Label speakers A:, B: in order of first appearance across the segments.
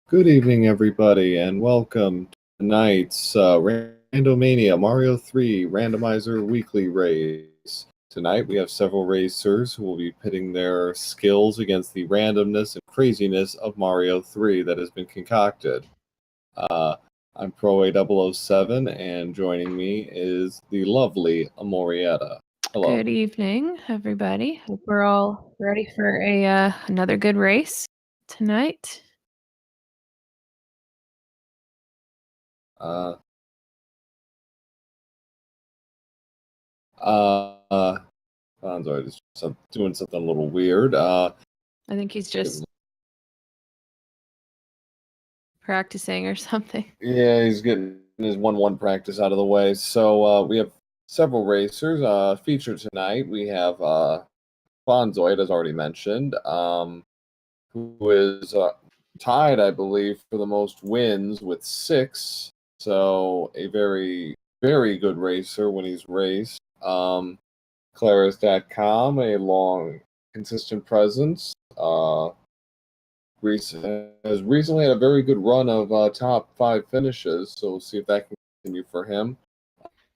A: Good evening, everybody, and welcome to tonight's Randomania Mario 3 Randomizer Weekly Race. Tonight we have several racers who will be pitting their skills against the randomness and craziness of Mario 3 that has been concocted. I'm Pro A007, and joining me is the lovely Amorietta. Hello.
B: Good evening, everybody. Hope we're all ready for another good race tonight.
A: Fonzoid is doing something a little weird.
B: I think he's just practicing or something.
A: Yeah, he's getting his 1-1 practice out of the way. So we have several racers featured tonight. We have Fonzoid, as already mentioned, who is tied, I believe, for the most wins with 6. So a very, very good racer when he's raced. Claris.com, a long, consistent presence. Has recently had a very good run of top 5 finishes, so we'll see if that can continue for him.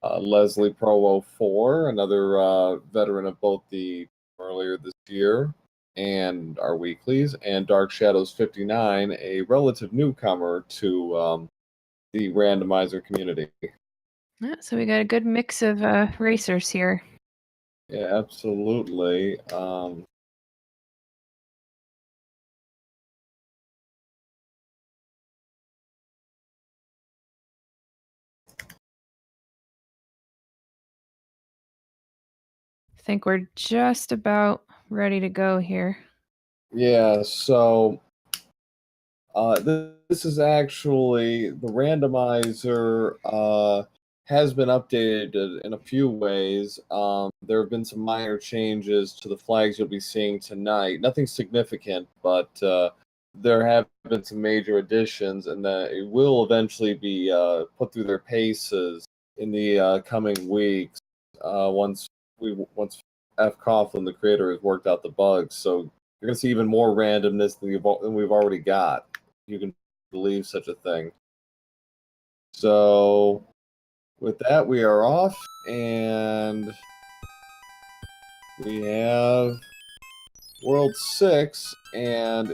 A: Leslie Pro 04, another veteran of both the earlier this year and our weeklies, and Dark Shadows 59, a relative newcomer to the randomizer community.
B: Yeah, so we got a good mix of racers here.
A: Yeah, absolutely.
B: I think we're just about ready to go here.
A: Yeah, so this is actually the randomizer has been updated in a few ways. There have been some minor changes to the flags you'll be seeing tonight. Nothing significant, but there have been some major additions, and that it will eventually be put through their paces in the coming weeks. Once F. Coughlin, the creator, has worked out the bugs, so you're going to see even more randomness than we've already got. You can believe such a thing. So, with that, we are off, and we have World 6, and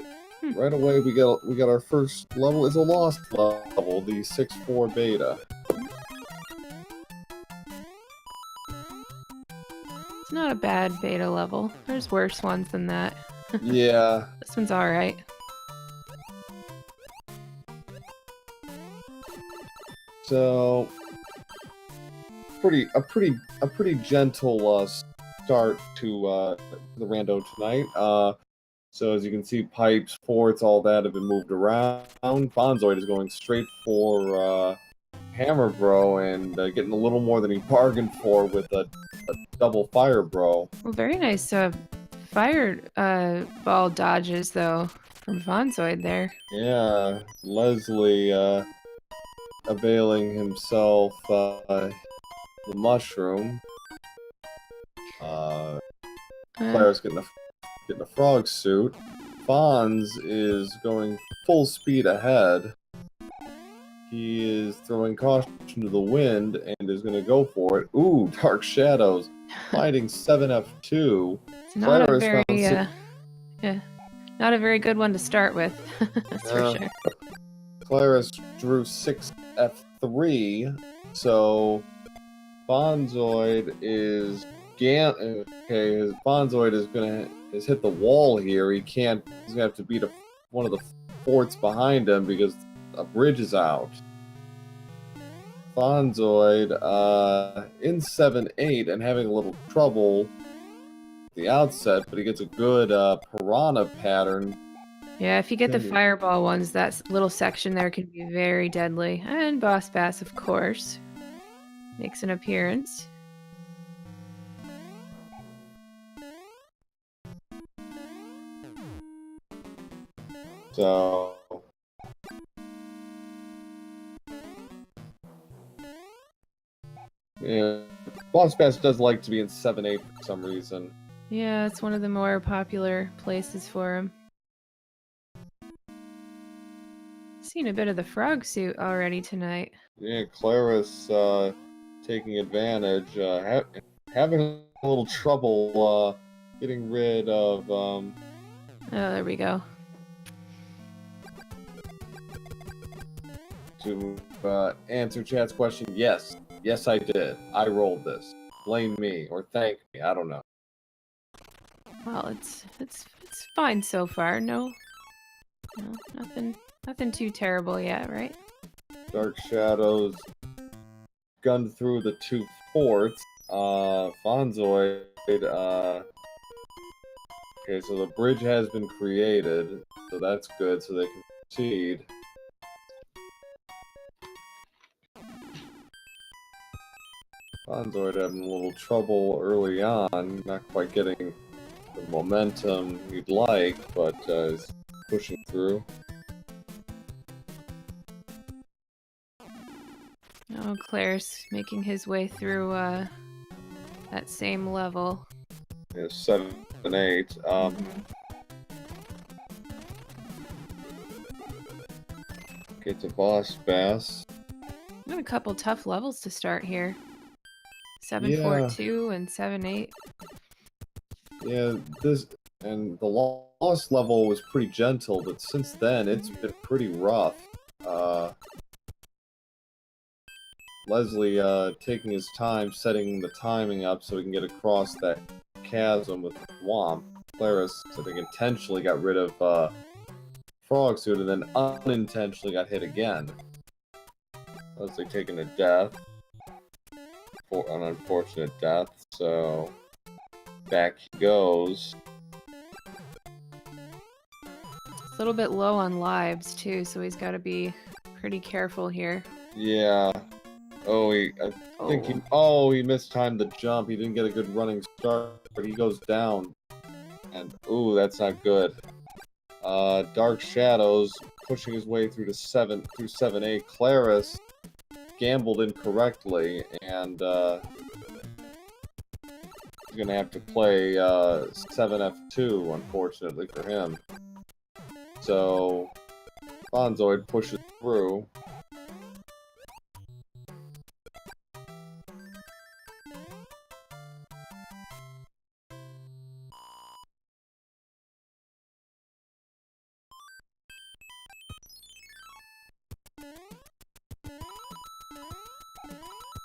A: right away we got our first level. Is a lost level, the 6-4 beta.
B: It's not a bad beta level. There's worse ones than that.
A: Yeah.
B: This one's all right.
A: So, a pretty gentle start to the rando tonight. So as you can see, pipes, forts, all that have been moved around. Fonzoid is going straight for Hammer Bro and getting a little more than he bargained for with a double Fire Bro.
B: Well, very nice fire ball dodges, though, from Fonzoid there.
A: Yeah, Leslie availing himself the mushroom. Clara's getting a frog suit. Fonz is going full speed ahead. He is throwing caution to the wind and is going to go for it. Ooh, Dark Shadows fighting 7F2.
B: It's not a very not a very good one to start with. That's for sure.
A: Claris drew 6F3, so Fonzoid is Fonzoid is hit the wall here. He's gonna have to beat one of the forts behind him because a bridge is out. Fonzoid in 7-8 and having a little trouble at the outset, but he gets a good piranha pattern.
B: Yeah, if you get the fireball ones, that little section there can be very deadly. And Boss Bass, of course, makes an appearance.
A: So yeah, Boss Bass does like to be in 7-8 for some reason.
B: Yeah, it's one of the more popular places for him. Seen a bit of the frog suit already tonight.
A: Yeah, Claris taking advantage, having a little trouble getting rid of.
B: Oh, there we go.
A: To answer chat's question, yes, I did. I rolled this. Blame me or thank me. I don't know.
B: Well, it's fine so far. No, nothing too terrible yet, right?
A: Dark Shadows gunned through the 2 forts. Fonzoid. Okay, so the bridge has been created, so that's good. So they can proceed. Fonzoid having a little trouble early on, not quite getting the momentum you'd like, but is pushing through.
B: Oh, Claire's making his way through that same level.
A: Yeah, 7 and 8. Get to Boss Bass.
B: Got a couple tough levels to start here. 7-4-2 and 7-8.
A: Yeah, this and the lost level was pretty gentle, but since then it's been pretty rough. Leslie taking his time, setting the timing up so he can get across that chasm with Womp. Claris, I think, intentionally got rid of Frog Suit and then unintentionally got hit again. Leslie taking a death. An unfortunate death, so back he goes.
B: It's a little bit low on lives too, so he's got to be pretty careful here.
A: Yeah. Oh, I think he mistimed the jump. He didn't get a good running start, but he goes down. And ooh, that's not good. Dark Shadows pushing his way through 7-8. Claris gambled incorrectly, and he's gonna have to play 7F2, unfortunately for him. So Fonzoid pushes through.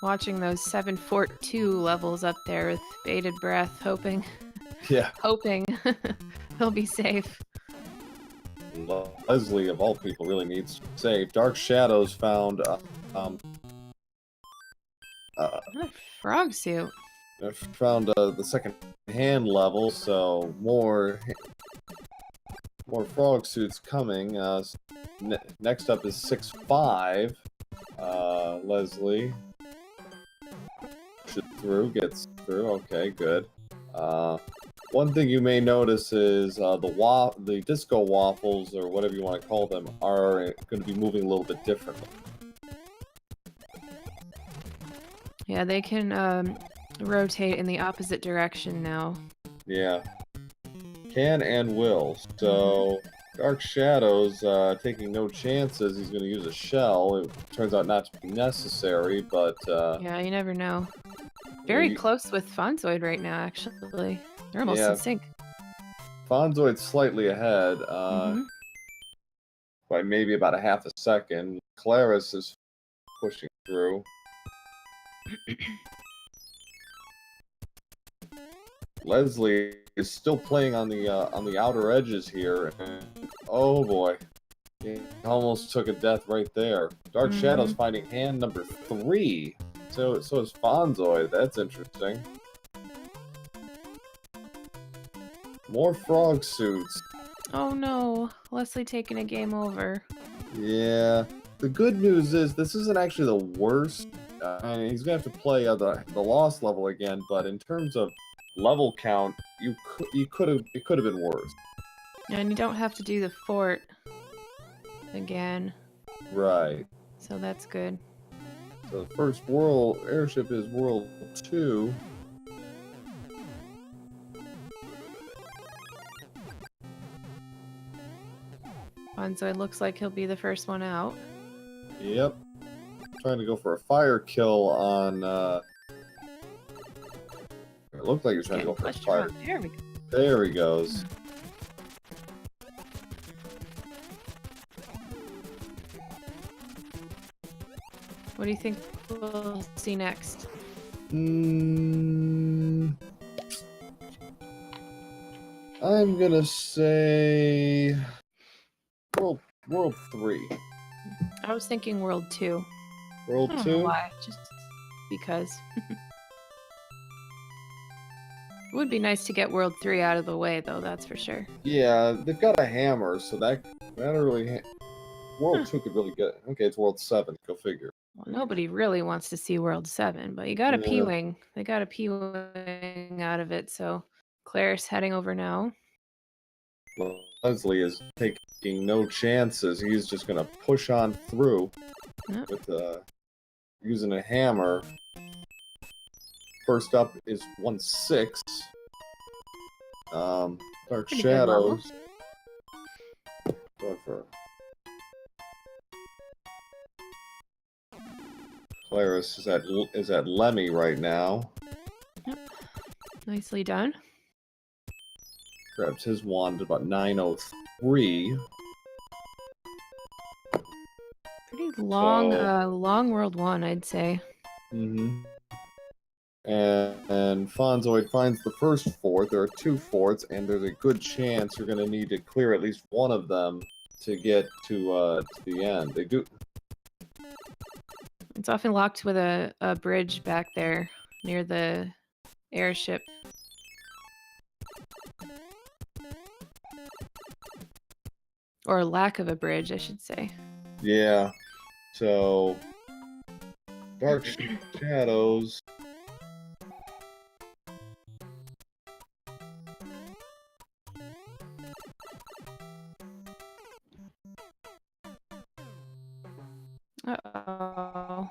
B: Watching those 7-4-2 levels up there with bated breath, hoping he'll be safe.
A: Leslie, of all people, really needs to save. Dark Shadows found
B: frog suit.
A: Found the second-hand level, so more frog suits coming. Next up is 6-5. Leslie gets through. Okay, good. One thing you may notice is the disco waffles, or whatever you want to call them, are going to be moving a little bit differently.
B: Yeah, they can rotate in the opposite direction now.
A: Yeah. Can and will. So, Dark Shadows taking no chances. He's going to use a shell. It turns out not to be necessary, but...
B: yeah, you never know. Very close with Fonzoid right now, actually. They're almost in sync.
A: Fonzoid's slightly ahead by maybe about a half a second. Claris is pushing through. Leslie is still playing on the outer edges here, and oh boy, he almost took a death right there. Dark Shadows finding hand number 3. So is Fonzoid. That's interesting. More frog suits.
B: Oh no, Leslie taking a game over.
A: Yeah. The good news is this isn't actually the worst. I mean, he's gonna have to play the lost level again, but in terms of level count, it could have been worse.
B: And you don't have to do the fort again.
A: Right.
B: So that's good.
A: So the first world airship is World 2.
B: Fonzoid looks like he'll be the first one out.
A: Yep. Trying to go for a fire kill on. It looked like he was trying to go for a fire.
B: There we go.
A: There he goes.
B: What do you think we'll see next?
A: I'm gonna say World 3.
B: I was thinking World 2.
A: World
B: I don't
A: 2?
B: know why, just because. It would be nice to get World 3 out of the way, though, that's for sure.
A: Yeah, they've got a hammer, so that really... World 2 could really get... Okay, it's World 7, go figure.
B: Well, nobody really wants to see World 7, but you got a P-Wing. They got a P-Wing out of it, so Claire's heading over now.
A: Leslie is taking no chances. He's just going to push on through with using a hammer. First up is 1-6. Dark
B: Pretty
A: Shadows. Going for Claris is at Lemmy right now.
B: Yep. Nicely done.
A: Grabs his wand at about 9:03.
B: Pretty long, long World 1, I'd say.
A: Mm-hmm. And Fonzoid finds the first fort. There are 2 forts, and there's a good chance you're going to need to clear at least one of them to get to the end. They do.
B: It's often locked with a bridge back there near the airship. Or lack of a bridge, I should say.
A: Yeah. So, Dark Shadows.
B: Uh-oh.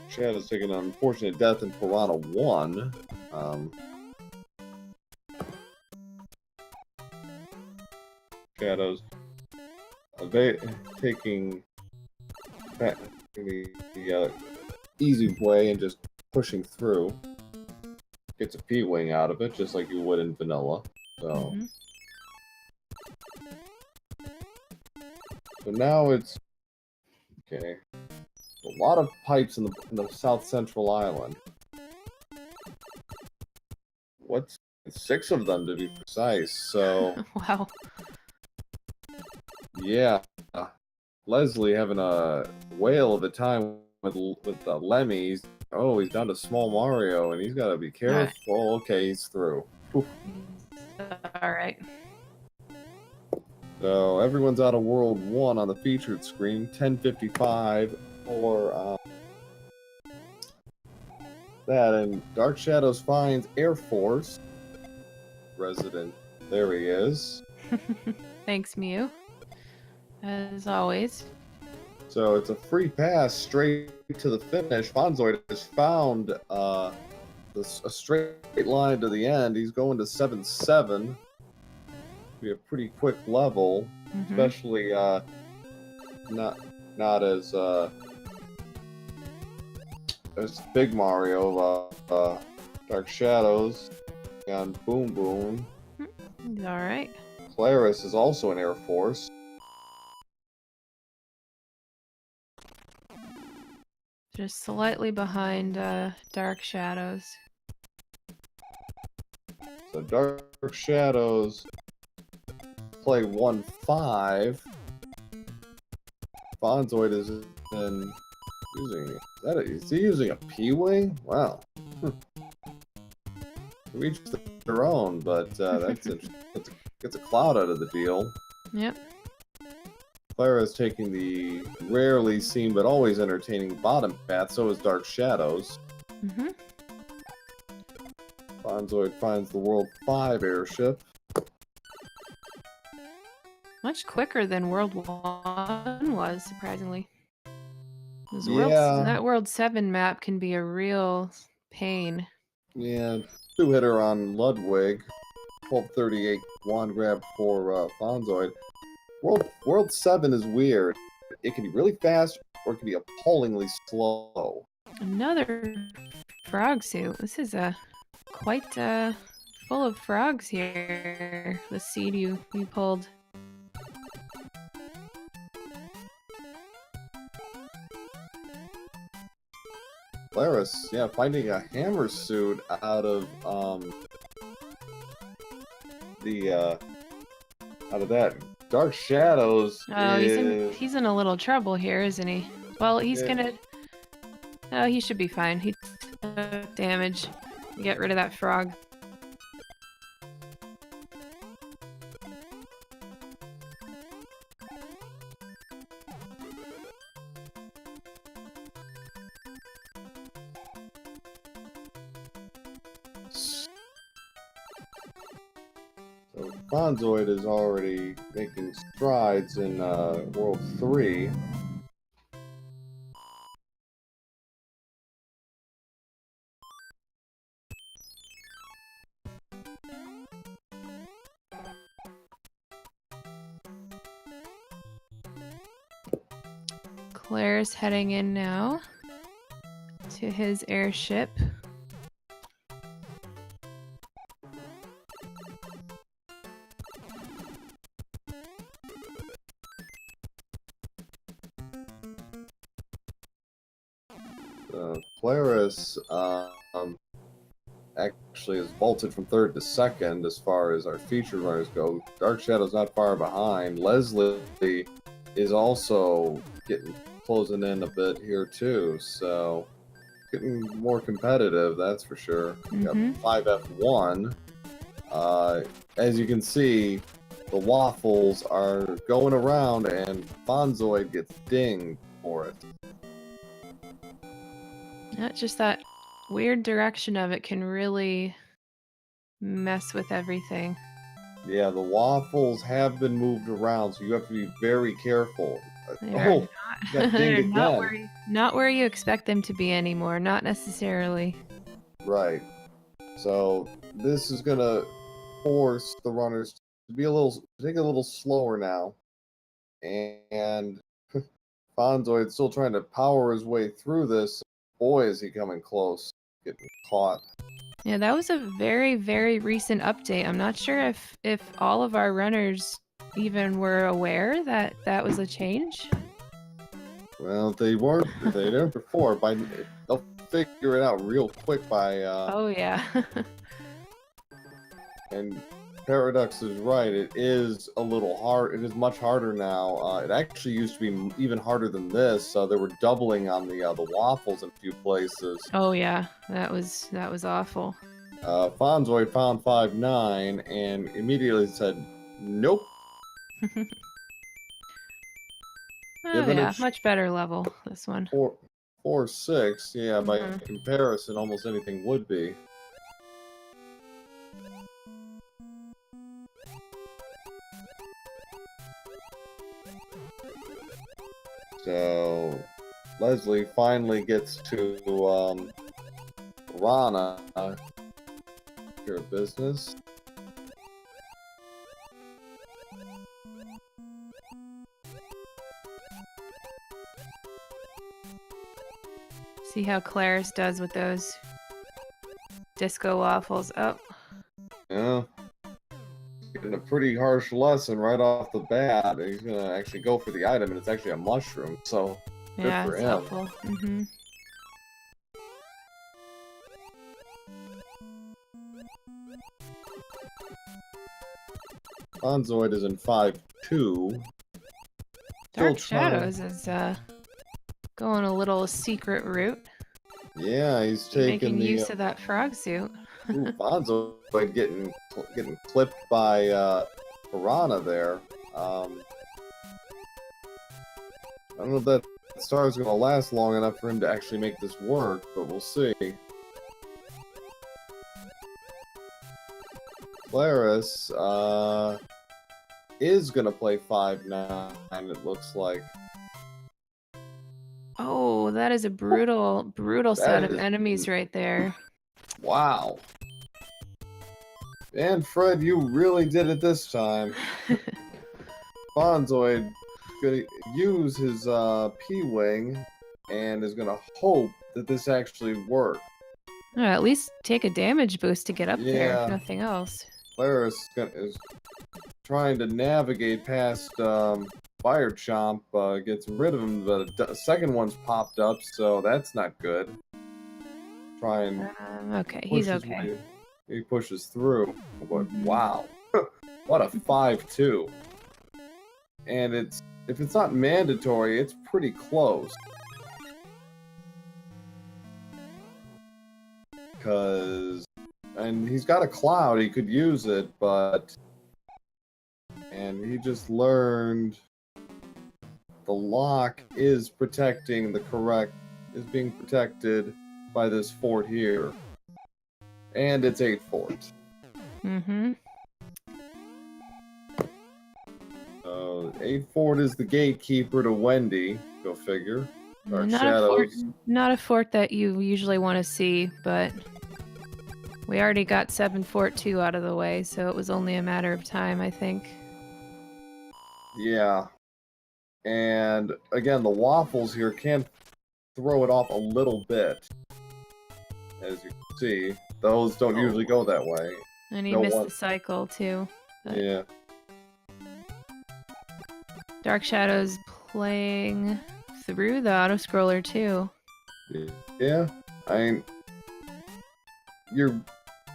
A: Shadows taking an unfortunate death in Piranha 1. Shadows taking the easy way and just pushing through. Gets a P-Wing out of it, just like you would in vanilla. So, so now it's okay. A lot of pipes in the South Central Island. What's 6 of them to be precise? So
B: wow.
A: Yeah, Leslie having a whale of a time with Lemmy. Oh, he's down to Small Mario, and he's got to be careful. Right. Okay, he's through. Oof.
B: All right.
A: So everyone's out of World 1 on the featured screen. 10:55 for that, and Dark Shadows finds Air Force resident. There he is.
B: Thanks, Mew. As always.
A: So it's a free pass straight to the finish. Fonzoid has found a straight line to the end. He's going to 7-7. Be a pretty quick level, especially not as Big Mario. Dark Shadows and Boom Boom.
B: He's all right.
A: Claris is also in Air Force.
B: Just slightly behind Dark Shadows.
A: So Dark Shadows play 1-5. Fonzoid is in using is he using a P-Wing? Wow. Each their own, but that's gets a cloud out of the deal.
B: Yep.
A: Clara is taking the rarely seen but always entertaining bottom path, so is Dark Shadows. Fonzoid finds the World 5 airship.
B: Much quicker than World 1 was, surprisingly.
A: Yeah.
B: That World 7 map can be a real pain.
A: Yeah, two-hitter on Ludwig. 1238 wand grab for Fonzoid. World 7 is weird. It can be really fast or it can be appallingly slow.
B: Another frog suit. This is quite full of frogs here. The seed you pulled.
A: Laris, yeah, finding a hammer suit out of out of that Dark Shadows.
B: Oh, he's in a little trouble here, isn't he? Well, he's gonna. Oh, he should be fine. He took damage. Get rid of that frog.
A: So Fonzoid is already making strides in World 3.
B: Claire's heading in now to his airship.
A: Claris actually is vaulted from 3rd to 2nd as far as our featured runners go. Dark Shadow's not far behind. Leslie is also closing in a bit here too, so getting more competitive, that's for sure.
B: Mm-hmm.
A: Got 5F1. As you can see, the waffles are going around and Fonzoid gets dinged for it.
B: Not just that weird direction of it can really mess with everything.
A: Yeah, the waffles have been moved around, so you have to be very careful.
B: They're
A: got dinged again.
B: Not where you expect them to be anymore. Not necessarily.
A: Right. So this is gonna force the runners to be take a little slower now, and Fonzoid's still trying to power his way through this. Boy, is he coming close, getting caught.
B: Yeah, that was a very, very recent update. I'm not sure if all of our runners even were aware that that was a change.
A: Well, they weren't. They didn't before. They'll figure it out real quick by.
B: Oh yeah.
A: And Paradox is right. It is a little hard. It is much harder now. It actually used to be even harder than this. They were doubling on the waffles in a few places.
B: Oh yeah, that was awful.
A: Fonzoid found 5-9 and immediately said, "Nope."
B: Oh yeah, much better level this one.
A: 4-6, yeah. By comparison, almost anything would be. So Leslie finally gets to Rana here at business.
B: See how Claire's does with those disco waffles. Oh.
A: Yeah. Getting a pretty harsh lesson right off the bat. He's gonna actually go for the item, and it's actually a mushroom, so
B: yeah,
A: good for
B: it's
A: him.
B: helpful.
A: Fonzoid is in 5-2.
B: Dark Shadows is going a little secret route.
A: Yeah, he's taking
B: making use of that frog suit.
A: Ooh, Fonzoid getting clipped by Piranha there. I don't know if that star is going to last long enough for him to actually make this work, but we'll see. Claris is going to play 5-9, it looks like.
B: Oh, that is a brutal set of enemies right there.
A: Wow. And Fred, you really did it this time. Bonzoid gonna use his P-Wing and is gonna hope that this actually works.
B: At least take a damage boost to get up there, if nothing else.
A: Claris is trying to navigate past Fire Chomp, gets rid of him, but a second one's popped up, so that's not good. Try and
B: okay, he's okay.
A: He pushes through. But wow, what a 5-2! And if it's not mandatory, it's pretty close. And he's got a cloud, he could use it, and he just learned the lock is protecting is being protected by this fort here. And it's 8 fort.
B: Mm-hmm.
A: 8 fort is the gatekeeper to Wendy, go figure. Dark Shadows.
B: Not a fort that you usually want to see, but we already got 7 Fort 2 out of the way, so it was only a matter of time, I think.
A: Yeah. And again, the waffles here can throw it off a little bit. As you can see, those don't usually go that way.
B: And he missed the cycle, too. But...
A: yeah.
B: Dark Shadows playing through the auto-scroller, too.
A: Yeah.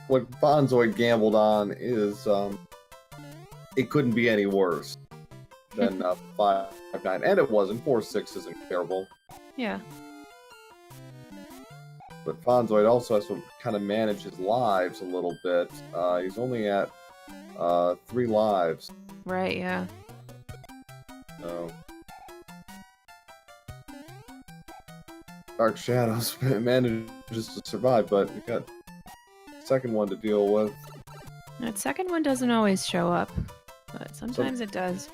A: What Bonzoid gambled on is, it couldn't be any worse than 5-9, and it wasn't. 4-6 isn't terrible.
B: Yeah.
A: But Bonzoid also has to kind of manage his lives a little bit. He's only at 3 lives.
B: Right, yeah.
A: So Dark Shadows manages to survive, but you got the second one to deal with.
B: That second one doesn't always show up, but sometimes it does.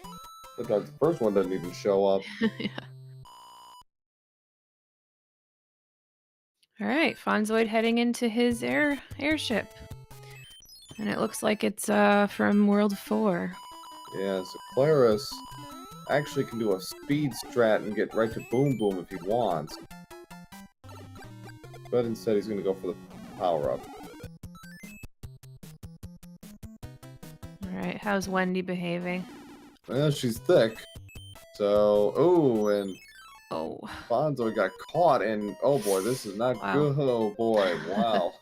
A: Sometimes the first one doesn't even show up.
B: Yeah. Alright, Fonzoid heading into his airship. And it looks like it's from World 4.
A: Yeah, so Claris actually can do a speed strat and get right to Boom Boom if he wants. But instead he's going to go for the power-up.
B: Alright, how's Wendy behaving?
A: Well, she's thick. So, and Bonzo got caught, and oh boy, this is not good. Oh boy, wow.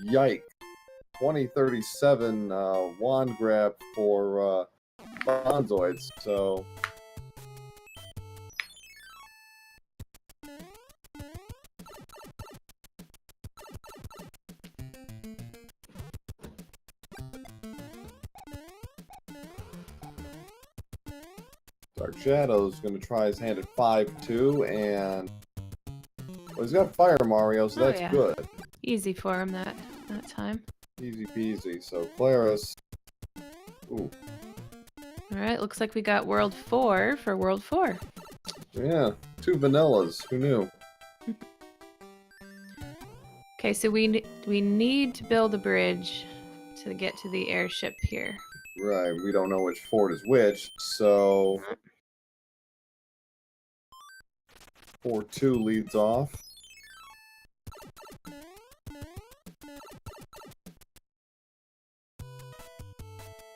A: Yikes. 2037 wand grab for Bonzoids, so... Dark Shadow's going to try his hand at 5-2, and... well, he's got Fire Mario, so that's good.
B: Easy for him that time.
A: Easy peasy. So, Claris... ooh.
B: Alright, looks like we got World 4 for World 4.
A: Yeah, 2 vanillas. Who knew?
B: Okay, so we need to build a bridge to get to the airship here.
A: Right, we don't know which fort is which, so... 4-2 leads off.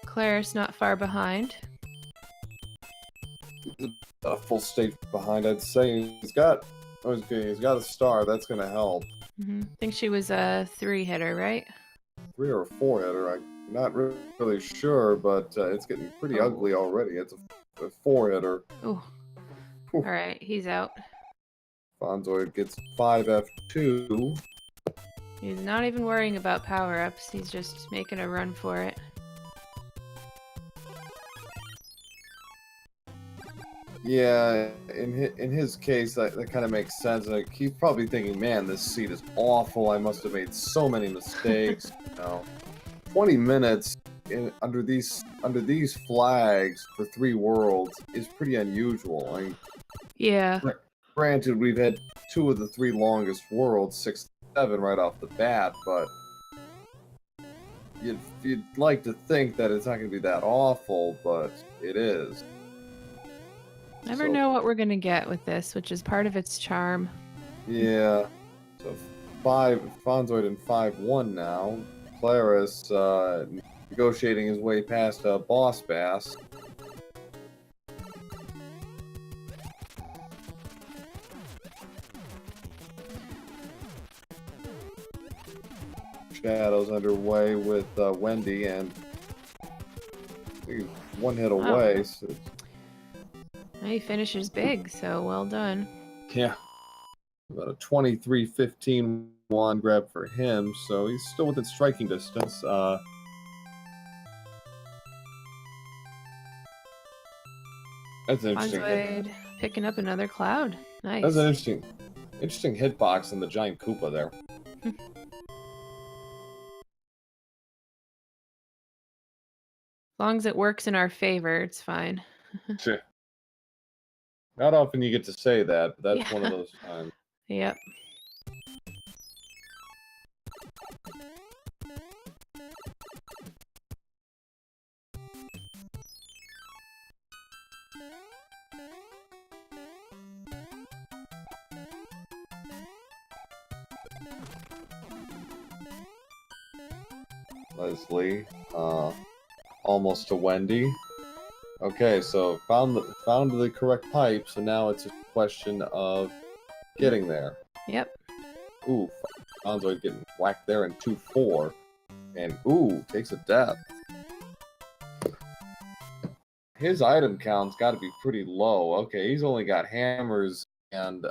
B: Claris not far behind.
A: A full stage behind, I'd say. He's got a star, that's gonna help.
B: I think she was a 3-hitter, right?
A: 3 or a 4-hitter, I'm not really sure, but it's getting pretty ugly already. It's a 4-hitter.
B: Ooh. Alright, he's out.
A: Bonzoid gets 5F2.
B: He's not even worrying about power-ups, he's just making a run for it.
A: Yeah, in his case, that kind of makes sense. Like, he's probably thinking, man, this seat is awful. I must have made so many mistakes. 20 minutes under these flags for 3 worlds is pretty unusual. I mean,
B: yeah.
A: Granted, we've had 2 of the 3 longest worlds, right off the bat, but you'd like to think that it's not going to be that awful, but it is.
B: Never know what we're gonna get with this, which is part of its charm.
A: Yeah. So 5 Fonzoid and 5-1 now. Claris negotiating his way past Boss Bass. Shadows underway with Wendy, and he's one hit away. So
B: he finishes big, so well done.
A: yeah. About a 23-15 wand grab for him, so he's still within striking distance. That's interesting.
B: Fonzoid picking up another cloud. Nice.
A: That's an interesting hitbox in the giant Koopa there.
B: As long as it works in our favor, it's fine.
A: Sure. Not often you get to say that, but that's one of those times.
B: Yep.
A: Leslie, almost to Wendy. Okay, so found the correct pipe, so now it's a question of getting there.
B: Yep.
A: Ooh, Fonzoid getting whacked there in 2-4. And ooh, takes a death. His item count's got to be pretty low. Okay, he's only got hammers and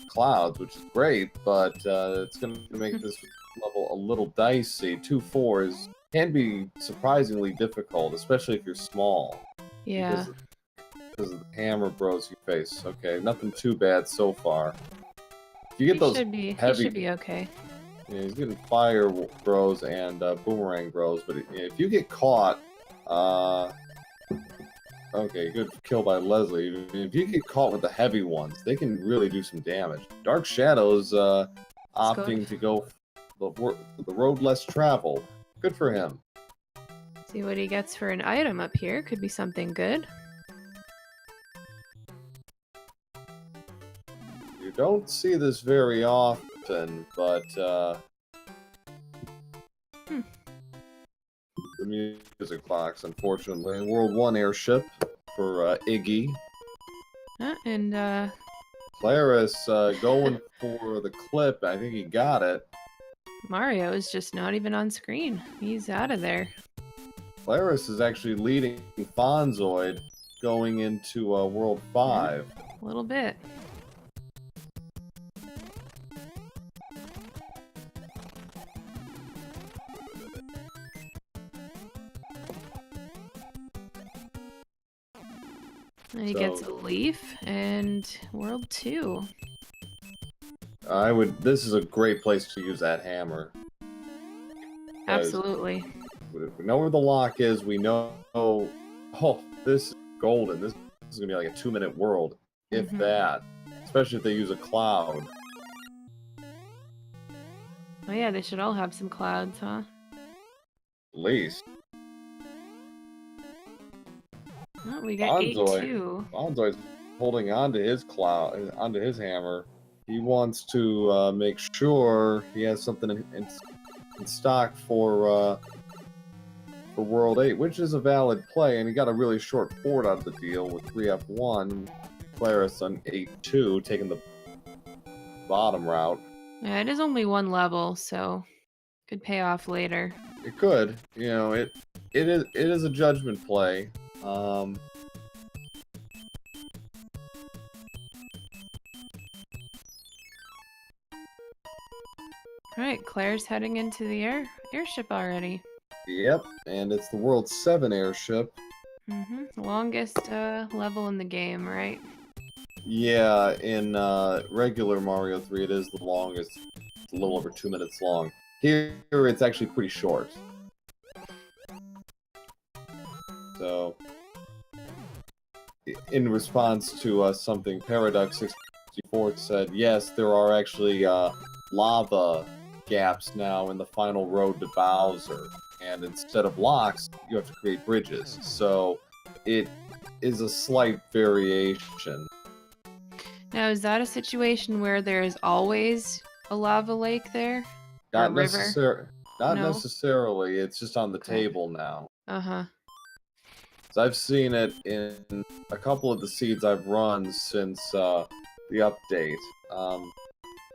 A: clouds, which is great, but it's going to make this level a little dicey. 2-4 can be surprisingly difficult, especially if you're small.
B: Yeah.
A: Because of the hammer bros you face. Okay, nothing too bad so far. If you get those
B: heavy, he should be okay.
A: Yeah, he's getting fire bros and boomerang bros, but if you get caught, okay, good kill by Leslie. If you get caught with the heavy ones, they can really do some damage. Dark Shadow's opting to go the road less traveled. Good for him.
B: See what he gets for an item up here. Could be something good.
A: You don't see this very often, but the music box, unfortunately. World 1 airship for Iggy.
B: And
A: Claris going for the clip. I think he got it.
B: Mario is just not even on screen. He's out of there.
A: Claris is actually leading Fonzoid going into World 5.
B: A little bit. He gets a leaf and World 2.
A: This is a great place to use that hammer.
B: Absolutely.
A: We know where the lock is. We know. Oh, this is golden. This is gonna be like a 2-minute world, if that. Especially if they use a cloud.
B: Oh yeah, they should all have some clouds, huh?
A: At least.
B: Oh, we got 8-2.
A: Fonzoid's holding on to his cloud, onto his hammer. He wants to make sure he has something in stock for World 8, which is a valid play, and he got a really short forward out of the deal with 3F1. Claris on 8-2, taking the bottom route.
B: Yeah, it is only one level, so could pay off later.
A: It could, you know, it is a judgment play.
B: Alright, Claire's heading into the airship already.
A: Yep, and it's the World 7 airship.
B: Longest level in the game, right?
A: Yeah, in regular Mario 3 it is the longest. It's a little over 2 minutes long. Here it's actually pretty short. So, in response to something Paradox 64 said, yes, there are actually lava gaps now in the final road to Bowser. And instead of locks, you have to create bridges. So it is a slight variation.
B: Now, is that a situation where there is always a lava lake there?
A: Not
B: river?
A: Not
B: No?
A: necessarily. It's just on the
B: Okay.
A: table now.
B: Uh-huh.
A: So I've seen it in a couple of the seeds I've run since the update.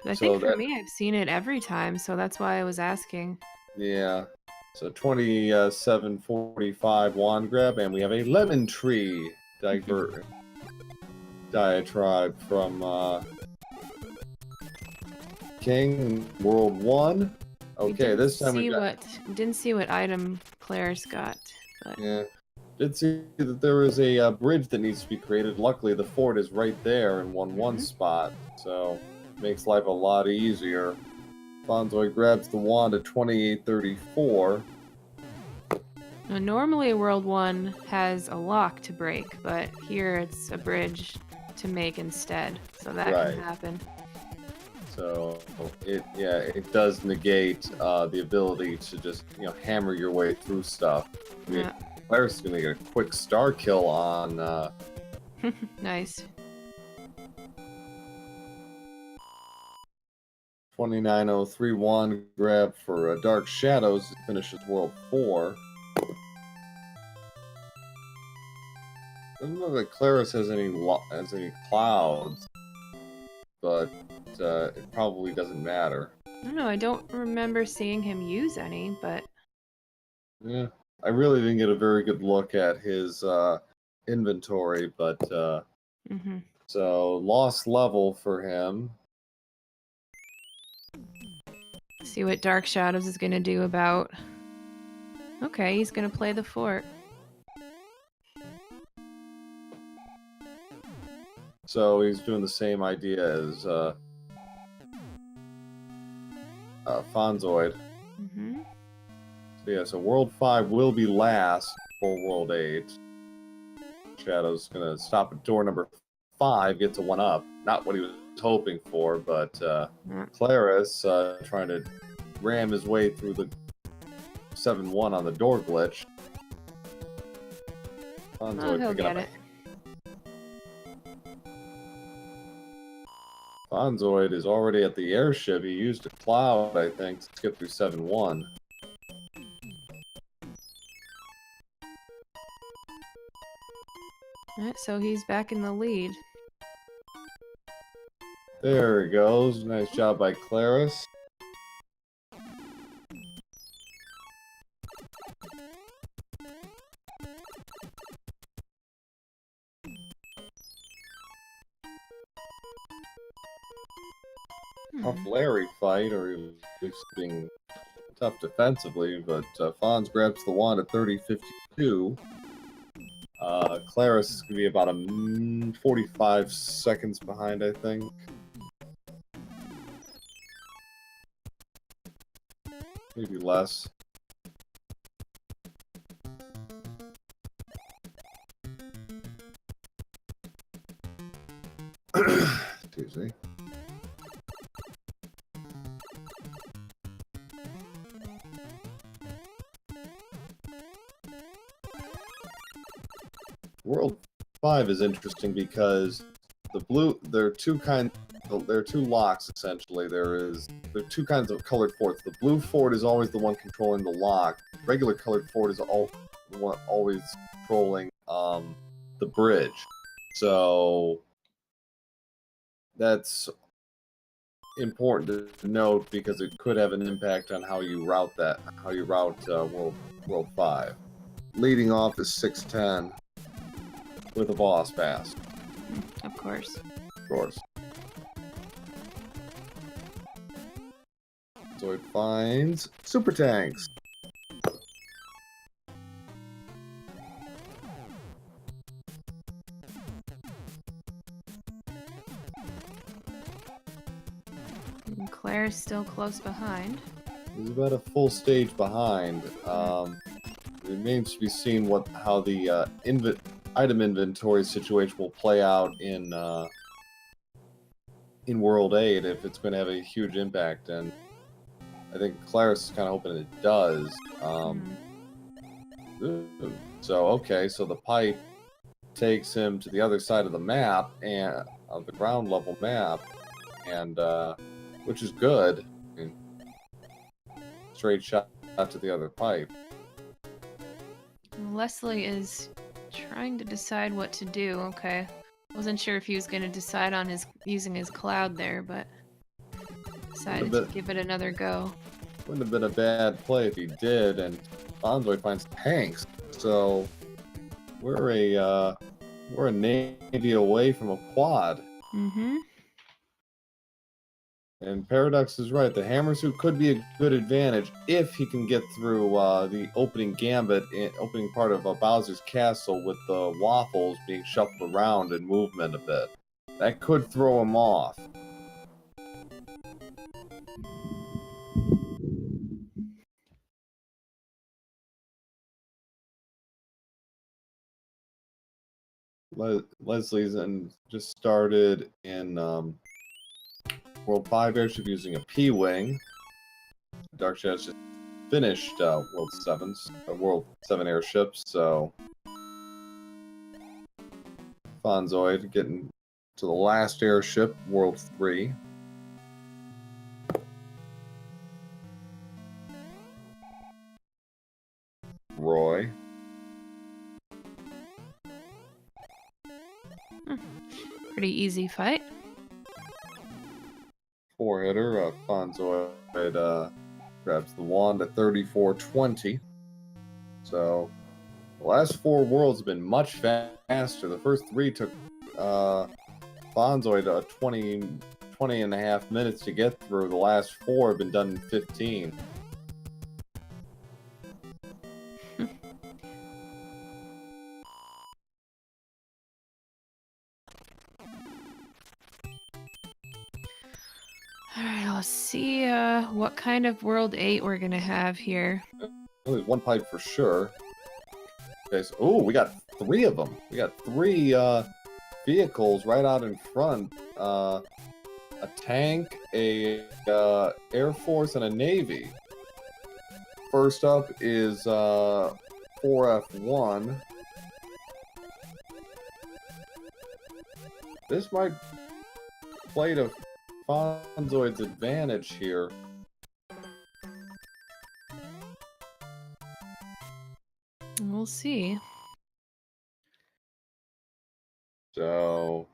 B: I think for me, I've seen it every time, so that's why I was asking.
A: Yeah. So 2745 wand grab, and we have a lemon tree diatribe from King World 1. Okay, this time we
B: didn't see what item Claire's got, but
A: yeah. Did see that there is a bridge that needs to be created. Luckily, the fort is right there in 1-1 spot, so makes life a lot easier. Fonzoid grabs the wand at 2834.
B: Now, normally World 1 has a lock to break, but here it's a bridge to make instead, so that can happen.
A: So it does negate the ability to just hammer your way through stuff.
B: Yeah.
A: Claire's gonna get a quick star kill on.
B: Nice.
A: 2903 wand grab for Dark Shadows finishes World 4. Doesn't look like Claris has any clouds, but it probably doesn't matter.
B: I don't know. I don't remember seeing him use any, but
A: yeah, I really didn't get a very good look at his inventory, but so lost level for him.
B: See what Dark Shadows is gonna do about. Okay, he's gonna play the fort.
A: So he's doing the same idea as Fonzoid. So yeah, so World 5 will be last for World 8. Shadow's gonna stop at door number 5, gets a 1-up. Not what he was hoping for, but Claris trying to ram his way through the 7-1 on the door glitch. Fonzoid
B: he'll get it.
A: Fonzoid is already at the airship. He used a cloud, I think, to skip through 7-1.
B: Alright, so he's back in the lead.
A: There he goes. Nice job by Claris. Tough Larry fight, or at least being tough defensively, but Fonz grabs the wand at 30-52. Claris is going to be about 45 seconds behind, I think. Maybe less. Tuesday. World 5 is interesting because there are two locks essentially. There are two kinds of colored forts. The blue fort is always the one controlling the lock. Regular colored fort is always controlling the bridge. So that's important to note because it could have an impact on how you route World 5. Leading off is 610 with a boss pass.
B: Of course.
A: Of course. So it finds super tanks.
B: And Claire's still close behind.
A: He's about a full stage behind. It remains to be seen how the item inventory situation will play out in in World 8 if it's going to have a huge impact, and I think Claris is kind of hoping it does. So, okay, so the pipe takes him to the other side of the map, and of the ground level map, and which is good. I mean, straight shot to the other pipe.
B: Leslie is trying to decide what to do. Okay. Wasn't sure if he was going to decide on using his cloud there, but decided to give it another go.
A: Wouldn't have been a bad play if he did, and Fonzoid finds tanks. So we're a navy away from a quad.
B: Mm-hmm.
A: And Paradox is right. The hammer suit could be a good advantage if he can get through the opening gambit, opening part of Bowser's castle with the waffles being shuffled around in movement a bit. That could throw him off. Leslie's just started in World 5 airship using a P-Wing. Dark Shadow's just finished World 7 airships, so Fonzoid getting to the last airship, World 3. Roy.
B: Pretty easy fight.
A: 4-hitter, Fonzoid grabs the wand at 34-20. So the last 4 worlds have been much faster. The first 3 took Fonzoid 20 and a half minutes to get through. The last 4 have been done in 15.
B: Alright, let's see what kind of World 8 we're gonna have here.
A: Well, there's one pipe for sure. Okay, so, we got 3 of them. We got 3 vehicles right out in front. A tank, a Air Force, and a Navy. First up is 4F1. This might play to Fonzoid's advantage here.
B: We'll see.
A: So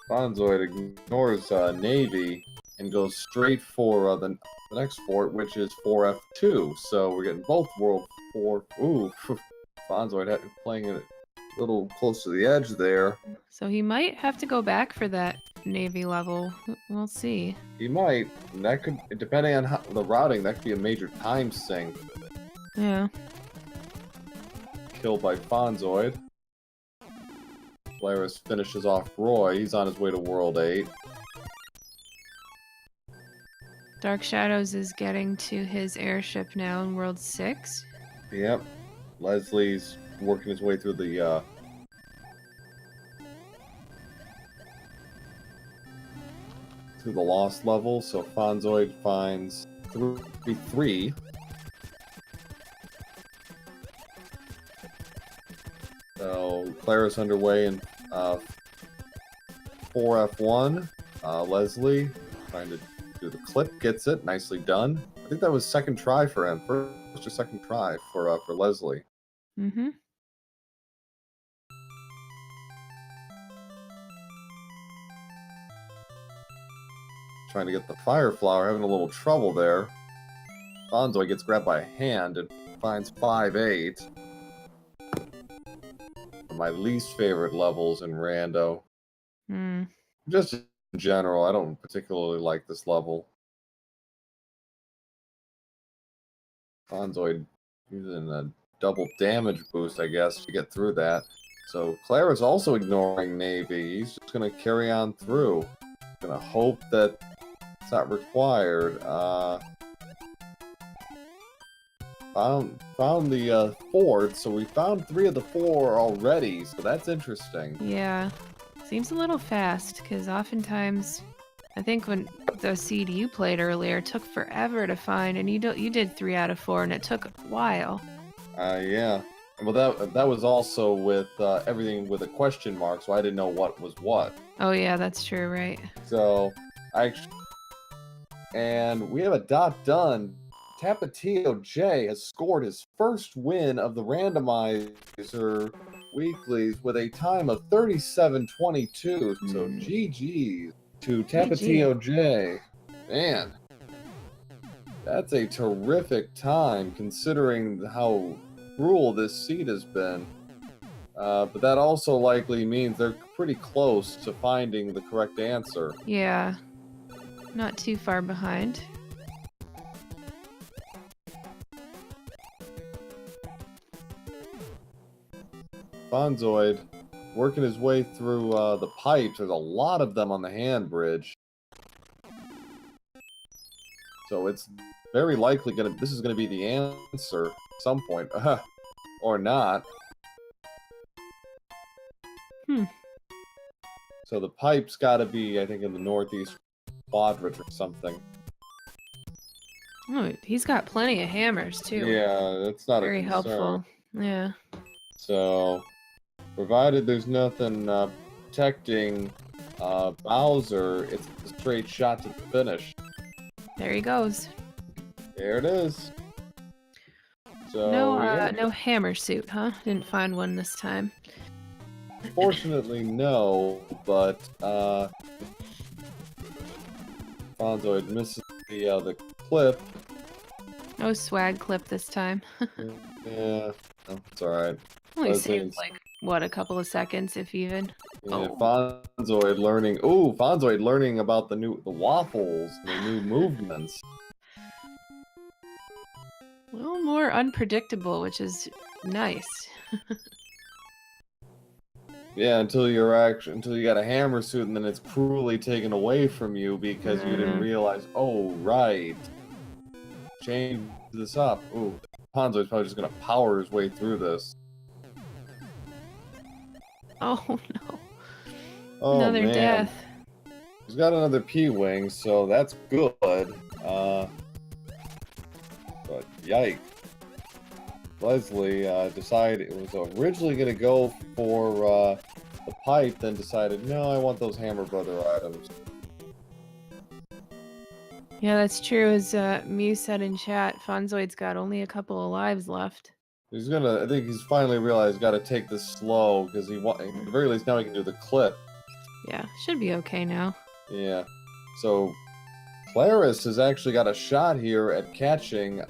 A: Fonzoid ignores Navy and goes straight for the next fort, which is 4F2. So we're getting both World 4. Ooh, Fonzoid playing it a little close to the edge there.
B: So he might have to go back for that Navy level. We'll see.
A: He might. And that could, depending on the routing, that could be a major time sink.
B: Yeah.
A: Killed by Fonzoid. Claris finishes off Roy. He's on his way to World 8.
B: Dark Shadows is getting to his airship now in World 6.
A: Yep. Leslie's working his way through the lost level, so Fonzoid finds 3. So Claris underway in 4F1. Leslie trying to do the clip, gets it, nicely done. I think that was second try for him, first or second try for Leslie.
B: Mm-hmm.
A: Trying to get the fire flower, having a little trouble there. Fonzoid gets grabbed by a hand and finds 5-8. My least favorite levels in Rando. Just in general, I don't particularly like this level. Fonzoid using a double damage boost, I guess, to get through that. So Clara's also ignoring Navy. He's just going to carry on through. Going to hope that it's not required. Found the fort, so we found 3 of the 4 already, so that's interesting.
B: Yeah. Seems a little fast, because oftentimes, I think when the seed you played earlier took forever to find, and you did 3 out of 4, and it took a while.
A: Yeah. Well, that was also with everything with a question mark, so I didn't know what was what.
B: Oh yeah, that's true, right?
A: So, and we have a dot done. Tapatio J has scored his first win of the Randomizer Weeklies with a time of 37:22. So GG to Tapatio J. Man, that's a terrific time considering how cruel this seed has been. But that also likely means they're pretty close to finding the correct answer.
B: Yeah, not too far behind.
A: Fonzoid working his way through the pipes. There's a lot of them on the hand bridge. So it's very likely this is gonna be the answer at some point. Or not. So the pipe's gotta be, I think, in the northeast quadrant or something.
B: Oh, he's got plenty of hammers too.
A: Yeah, that's not
B: very
A: a concern.
B: helpful. Yeah.
A: So, provided there's nothing protecting Bowser, it's a straight shot to the finish.
B: There he goes.
A: There it is. So
B: no hammer suit, huh? Didn't find one this time.
A: Fortunately, no, but Fonzoid misses the clip.
B: No swag clip this time.
A: Yeah, no, it's alright.
B: Only saved like what, a couple of seconds, if even.
A: Yeah, Fonzoid learning. Ooh, Fonzoid learning about the waffles, the new movements.
B: A little more unpredictable, which is nice.
A: Yeah, until you got a hammer suit and then it's cruelly taken away from you because you didn't realize, oh, right. Change this up. Ooh, Fonzoid's probably just gonna power his way through this.
B: Oh, no.
A: Oh,
B: another
A: man.
B: death.
A: He's got another P-Wing, so that's good. But yikes. Leslie decided it was originally going to go for the pipe, then decided, no, I want those Hammer Brother items.
B: Yeah, that's true. As Mew said in chat, Fonzoid's got only a couple of lives left.
A: I think he's finally realized got to take this slow, because at the very least now he can do the clip.
B: Yeah, should be okay now.
A: Yeah. So, Claris has actually got a shot here at catching.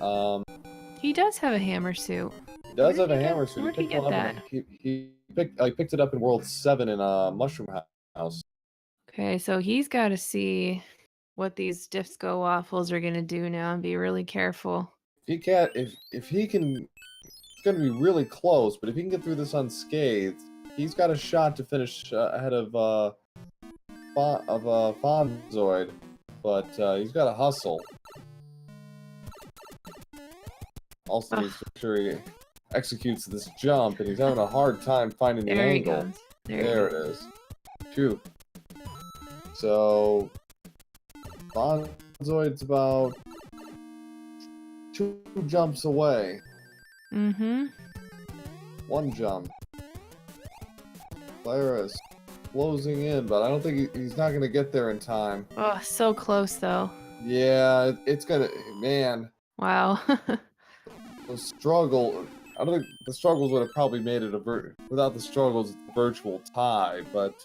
B: He does have a hammer suit.
A: He does have a hammer suit.
B: Where'd he get that?
A: He picked it up in World 7 in Mushroom House.
B: Okay, so he's got to see what these Disco Waffles are going to do now and be really careful.
A: If he can, it's going to be really close, but if he can get through this unscathed, he's got a shot to finish ahead of Fonzoid, but he's got to hustle. Also needs to make sure he executes this jump, and he's having a hard time finding the angle. There it is. Phew. So, Fonzoid's about 2 jumps away.
B: Mm-hmm.
A: 1 jump. Claris closing in, but I don't think he's not going to get there in time.
B: Oh, so close, though.
A: Yeah, it's going to... Man.
B: Wow.
A: The struggle... I don't think the struggles would have probably made it without the struggles, it's a virtual tie, but...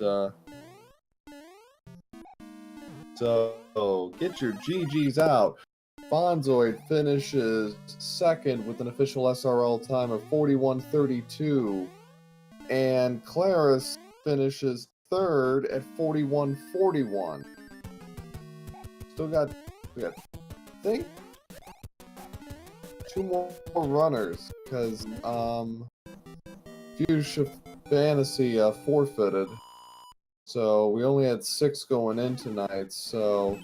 A: So, get your GGs out. Fonzoid finishes second with an official SRL time of 41:32, and Claris finishes third at 41:41. We got, I think, 2 more runners, because Fuchsia Fantasy forfeited. So we only had 6 going in tonight, so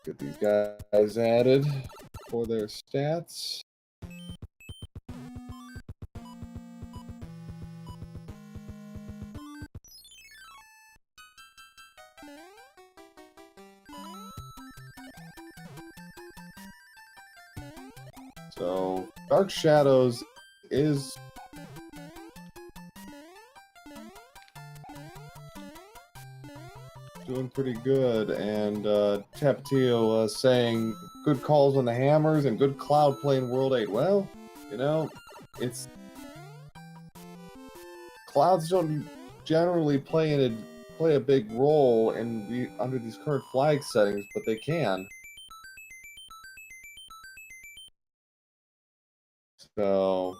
A: get these guys added for their stats. So Dark Shadows is doing pretty good, and Tapatio saying good calls on the hammers and good cloud play in World 8. Well, you know, it's clouds don't generally play a big role under these current flag settings, but they can. So,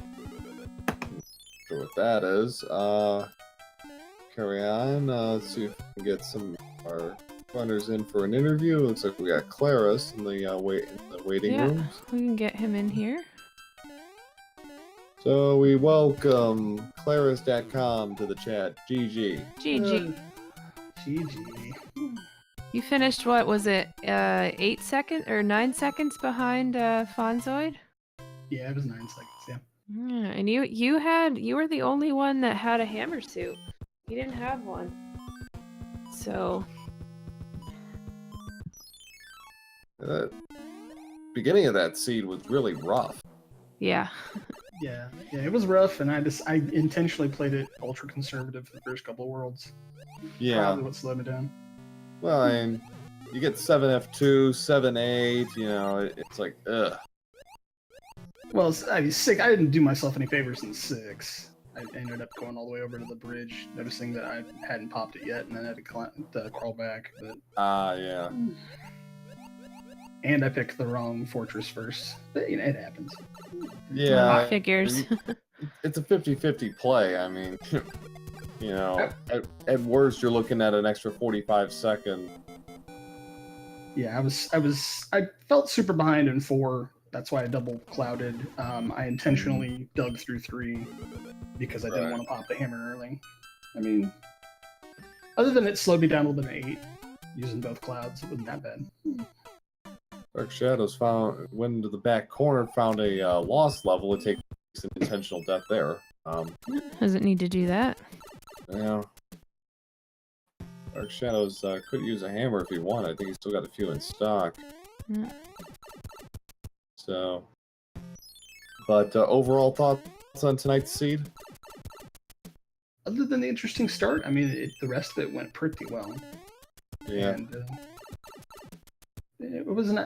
A: not sure what that is. Carry on. Let's see if we can get some of our runners in for an interview. Looks like we got Claris in the waiting rooms.
B: We can get him in here.
A: So we welcome Claris.com to the chat. GG.
B: GG.
C: GG.
B: You finished, what was it, 8 seconds or 9 seconds behind Fonzoid?
C: Yeah, it was 9 seconds, yeah.
B: Yeah, and you were the only one that had a hammer suit. You didn't have one. So
A: Beginning of that seed was really rough.
B: yeah.
C: Yeah, it was rough, and I intentionally played it ultra conservative for the first couple of worlds.
A: Yeah.
C: Probably what slowed me down.
A: Well, I mean, you get 7F2, 7-8, you know, it's like, ugh.
C: Well, I mean, 6, I didn't do myself any favors in 6. I ended up going all the way over to the bridge, noticing that I hadn't popped it yet, and then I had to crawl back. But
A: yeah.
C: And I picked the wrong fortress first. But, you know, it happens.
A: Yeah.
B: Figures.
A: It's a 50-50 play. I mean, you know, at worst, you're looking at an extra 45 seconds.
C: Yeah, I felt super behind in 4. That's why I double clouded. I intentionally dug through 3 because I didn't want to pop the hammer early. I mean, other than it slowed me down a little bit in 8, using both clouds, it wasn't that bad.
A: Dark Shadows went into the back corner, found a lost level. It takes an intentional death there.
B: Doesn't need to do that.
A: Yeah. Dark Shadows could use a hammer if he wanted. I think he's still got a few in stock.
B: Yeah.
A: So, but overall thoughts on tonight's seed?
C: Other than the interesting start, I mean, the rest of it went pretty well.
A: Yeah.
C: And it wasn't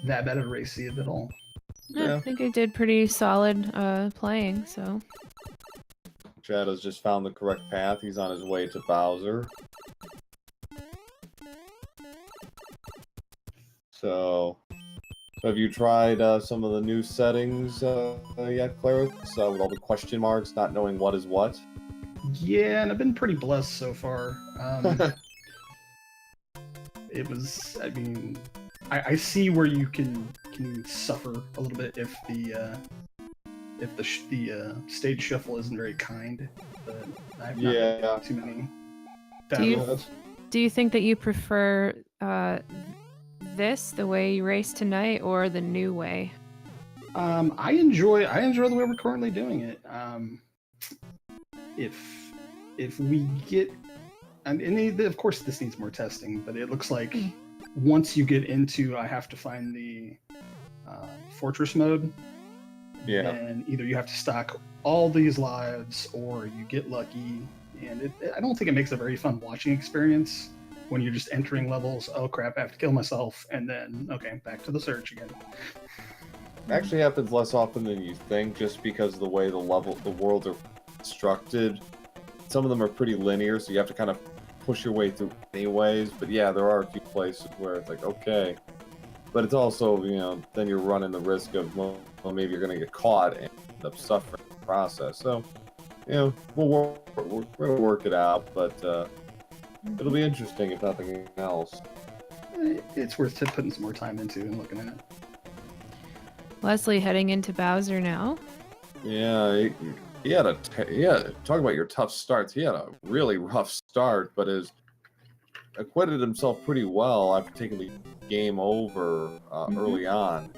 C: that bad of a race seed at all.
B: Yeah, I think I did pretty solid playing, so.
A: Shadows just found the correct path. He's on his way to Bowser. So, have you tried some of the new settings yet, Claris? With all the question marks, not knowing what is what?
C: Yeah, and I've been pretty blessed so far. It was, I mean, I see where you can suffer a little bit if the stage shuffle isn't very kind. But I've not had too many battles.
B: Do you think that you prefer the way you race tonight, or the new way?
C: I enjoy the way we're currently doing it. If we get, and of course this needs more testing, but it looks like once you get into, I have to find the fortress mode.
A: Yeah.
C: And either you have to stock all these lives, or you get lucky. And I don't think it makes a very fun watching experience when you're just entering levels. Oh crap! I have to kill myself, and then okay, back to the search again.
A: It actually happens less often than you think, just because of the way the worlds are constructed. Some of them are pretty linear, so you have to kind of push your way through anyways. But yeah, there are a few places where it's like, okay. But it's also, you know, then you're running the risk of, well maybe you're going to get caught and end up suffering in the process. So, you know, we're going to work it out, but it'll be interesting if nothing else.
C: It's worth putting some more time into and looking at it.
B: Leslie heading into Bowser now.
A: Yeah, talk about your tough starts. He had a really rough start, but has acquitted himself pretty well after taking the game over early on.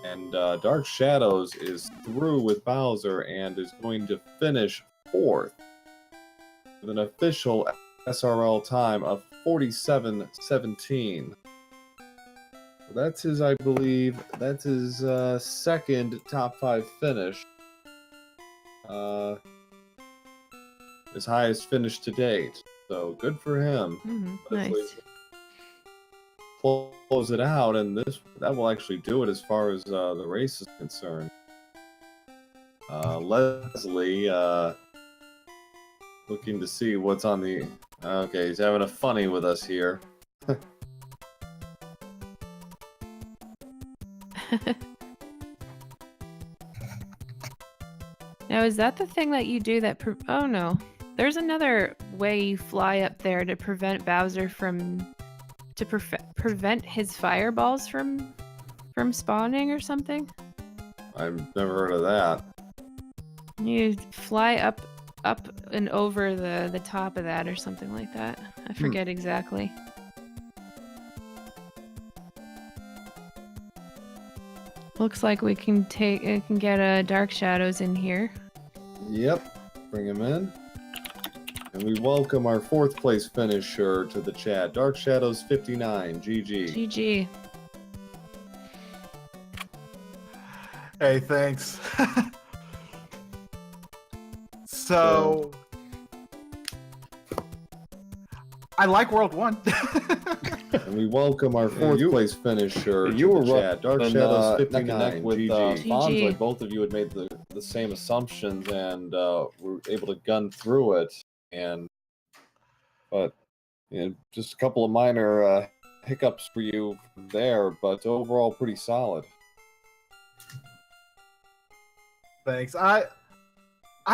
A: And Dark Shadows is through with Bowser and is going to finish 4th with an official SRL time of 47:17. That's his, I believe, that's his second top 5 finish. His highest finish to date. So good for him.
B: Nice.
A: Close it out, and that will actually do it as far as the race is concerned. Leslie, looking to see what's on the... Okay, he's having a funny with us here.
B: Now, is that the thing that you do that... Oh, no. There's another way you fly up there to prevent Bowser from... To prevent his fireballs from spawning or something?
A: I've never heard of that.
B: You fly up and over the top of that or something like that. I forget exactly. Looks like we can get Dark Shadows in here.
A: Yep, bring him in. And we welcome our 4th place finisher to the chat. Dark Shadows 59, GG.
B: GG.
D: Hey, thanks. So, I like World 1.
A: And we welcome our 4th place finisher to the chat. Dark Shadows 59, with Fonzoid. Both of you had made the same assumptions and were able to gun through it. But just a couple of minor hiccups for you there, but overall pretty solid.
D: Thanks. I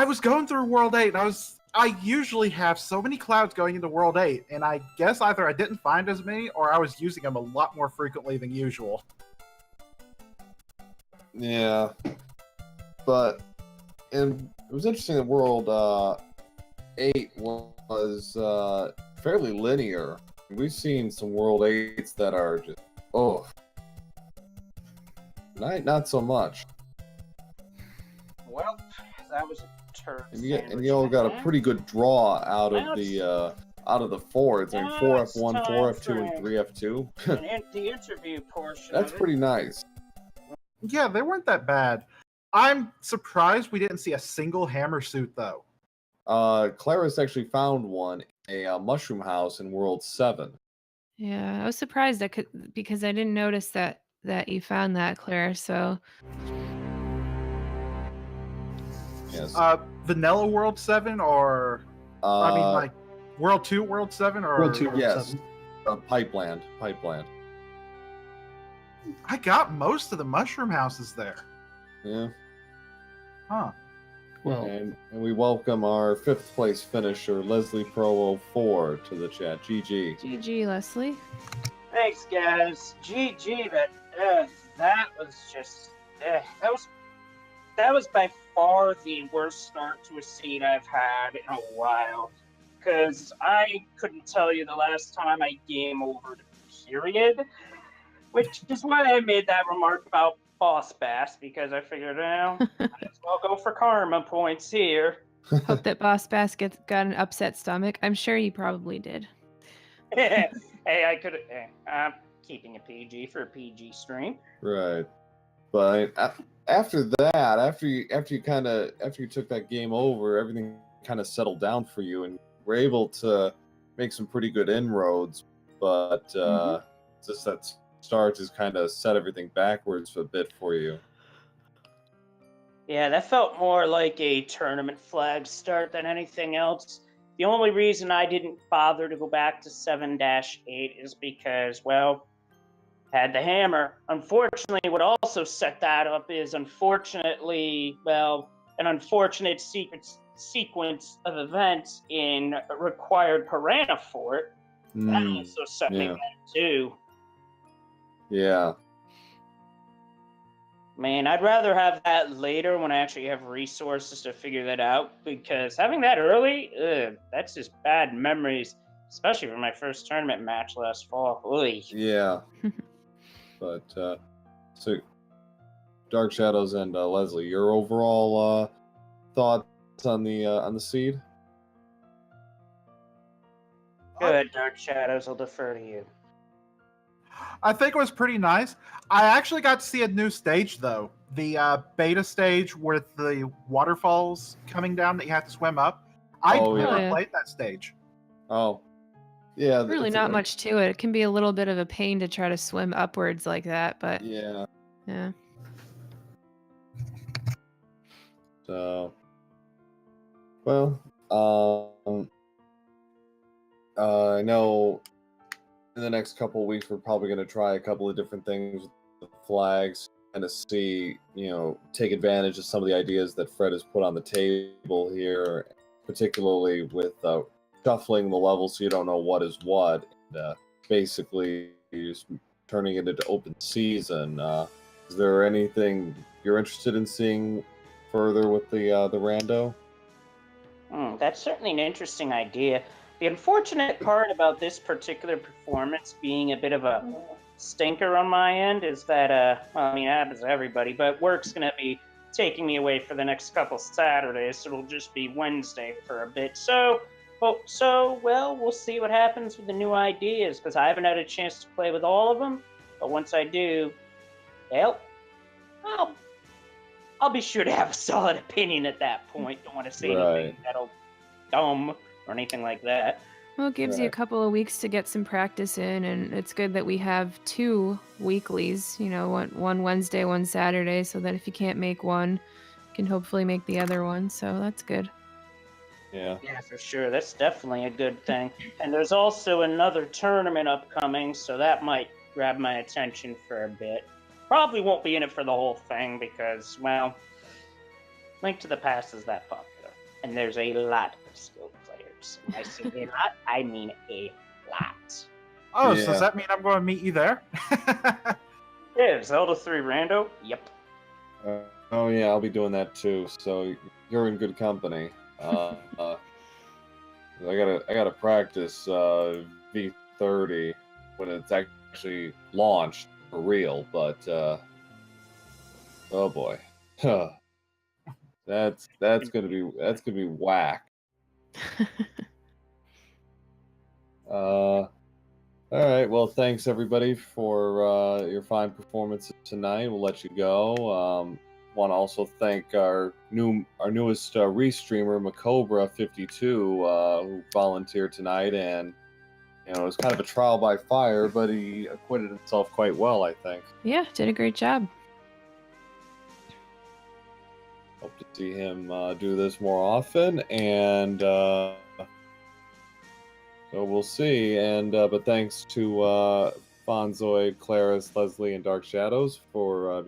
D: was going through World 8, and I usually have so many clouds going into World 8, and I guess either I didn't find as many, or I was using them a lot more frequently than usual.
A: Yeah. But it was interesting that World 8 was fairly linear. We've seen some World 8s that are just, not so much.
E: Well, that was a turn.
A: And you all got a pretty good draw out of the fours. I mean, 4F1, 4F2, and 3F2.
E: And the interview portion.
A: That's pretty nice.
D: Yeah, they weren't that bad. I'm surprised we didn't see a single hammer suit, though.
A: Claris actually found one, a mushroom house in World 7.
B: Yeah, I was surprised because I didn't notice that you found that, Claire. So.
A: Yes.
D: Vanilla World 7 or I mean like World 2 World 7 or
C: World 2 World
A: yes.
C: 7.
A: Pipeland.
D: I got most of the mushroom houses there.
A: Yeah.
D: Huh.
C: Well,
A: and we welcome our 5th place finisher, Leslie Pro 04, to the chat. GG.
B: GG, Leslie.
E: Thanks, guys. GG. That was just that was by far the worst start to a seed I've had in a while. Because I couldn't tell you the last time I game overed, period. Which is why I made that remark about Boss Bass, because I figured, might as well go for karma points here.
B: Hope that Boss Bass got an upset stomach. I'm sure he probably did.
E: Hey, I'm keeping a PG for a PG stream.
A: Right. But after that, after you took that game over, everything kind of settled down for you, and were able to make some pretty good inroads. But just that start has kind of set everything backwards a bit for you.
E: Yeah, that felt more like a tournament flag start than anything else. The only reason I didn't bother to go back to 7-8 is because, well, had the hammer. Unfortunately, what also set that up is, an unfortunate sequence of events in required Piranha Fort. That also set me back too.
A: Yeah.
E: Man, I'd rather have that later when I actually have resources to figure that out, because having that early, that's just bad memories, especially for my first tournament match last fall. Oy.
A: Yeah. But, so, Dark Shadows and Leslie, your overall thoughts on the seed?
E: Good, Dark Shadows, I'll defer to you.
D: I think it was pretty nice. I actually got to see a new stage though. The beta stage with the waterfalls coming down that you have to swim up. I've
A: Oh,
D: never
B: yeah.
D: played that stage.
A: Oh, yeah.
B: Really
A: it's
B: not much to it. It can be a little bit of a pain to try to swim upwards like that, but
A: Yeah.
B: yeah.
A: So, well, I know in the next couple of weeks we're probably going to try a couple of different things with the flags and to see, take advantage of some of the ideas that Fred has put on the table here, particularly with shuffling the levels so you don't know what is what, and basically just turning it into open season. Is there anything you're interested in seeing further with the rando?
E: That's certainly an interesting idea. The unfortunate part about this particular performance being a bit of a stinker on my end is that, well, I mean, it happens to everybody, but work's going to be taking me away for the next couple Saturdays, so it'll just be Wednesday for a bit. So, well, we'll see what happens with the new ideas, because I haven't had a chance to play with all of them, but once I do, well, I'll be sure to have a solid opinion at that point. Don't want to say anything that'll dumb or anything like that.
B: Well, it gives you a couple of weeks to get some practice in, and it's good that we have 2 weeklies, one Wednesday, one Saturday, so that if you can't make one, you can hopefully make the other one, so that's good.
A: Yeah,
E: for sure. That's definitely a good thing. And there's also another tournament upcoming, so that might grab my attention for a bit. Probably won't be in it for the whole thing because, well, Link to the Past is that popular. And there's a lot of skilled players. When I say a lot, I mean a lot.
D: Oh, so does that mean I'm going to meet you there?
E: Yeah, Zelda 3 Rando? Yep.
A: Oh yeah, I'll be doing that too. So you're in good company. I gotta practice V30 when it's actually launched for real. But oh boy, that's gonna be whack. All right. Well, thanks everybody for your fine performances tonight. We'll let you go. Want to also thank our newest restreamer, Macobra52, who volunteered tonight, and it was kind of a trial by fire, but he acquitted himself quite well, I think.
B: Yeah, did a great job.
A: Hope to see him do this more often, and so we'll see. And but thanks to Fonzoid, Claris, Leslie, and Dark Shadows for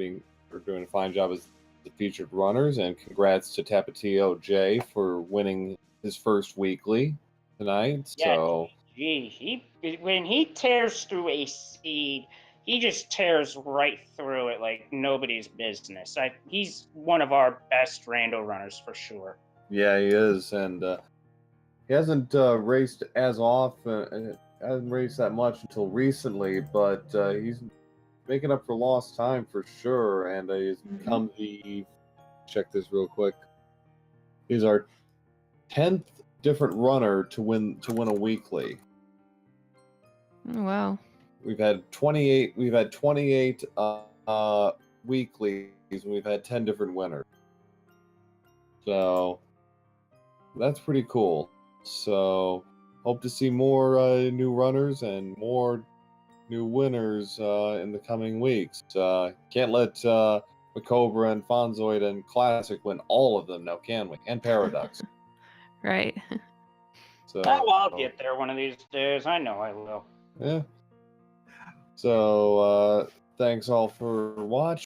A: doing a fine job as the featured runners, and congrats to Tapatio J for winning his first weekly tonight.
E: Yeah,
A: So
E: when he tears through a seed, he just tears right through it like nobody's business. He's one of our best rando runners for sure.
A: yeah, he is, and he hasn't raced as often, hasn't raced that much until recently, but he's making up for lost time for sure, and he's become check this real quick. He's our 10th different runner to win a weekly.
B: Oh, wow.
A: We've had 28 weeklies, and we've had 10 different winners. So that's pretty cool. So hope to see more new runners and more new winners in the coming weeks. Can't let Macobra and Fonzoid and Classic win all of them now, can we? And Paradox.
B: Right.
A: So
E: I'll get there one of these days. I know I will.
A: yeah. So thanks all for watching.